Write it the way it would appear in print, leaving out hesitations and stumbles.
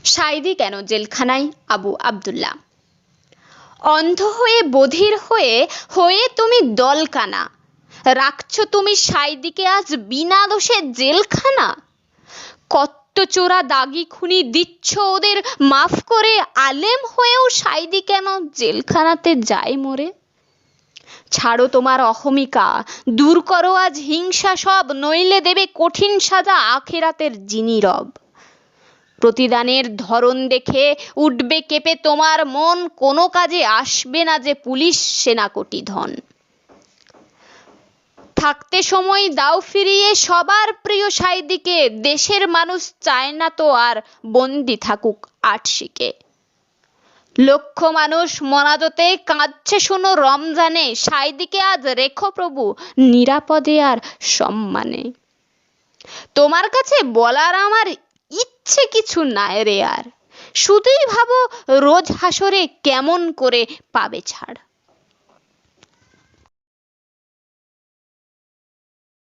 সাঈদী কেন জেলখানায়? আবু আব্দুল্লাহ। অন্ধ হয়ে বধির হয়ে হয়ে তুমি দলকানা, রাখছো তুমি সাঈদীকে আজ বিনা দোষে জেলখানা। কত চোরা দাগি খুনি দিচ্ছ ওদের মাফ করে, আলেম হয়েও সাঈদী কেন জেলখানাতে যায় মরে? ছাড়ো তোমার অহমিকা, দূর করো আজ হিংসা সব, নইলে দেবে কঠিন সাজা আখিরাতের যিনি রব। প্রতিদানের ধরন দেখে উঠবে কেঁপে তোমার মন, কোনো কাজে আসবে না যে পুলিশ সেনা কোটি ধন। থাকতে সময় দাও ফিরিয়ে সবার প্রিয় সাঈদীকে, দেশের মানুষ চায় না তো আর বন্দি থাকুক আটশিকে। লক্ষ মানুষ মোনাজাতে কাঁদছে শোনো রমজানে, সাঈদীকে আজ রেখো প্রভু নিরাপদে আর সম্মানে। তোমার কাছে বলার আমার ইচ্ছে কিছু নাই রে আর, শুধুই ভাবো রোজ হাসরে কেমন করে পাবে ছাড়।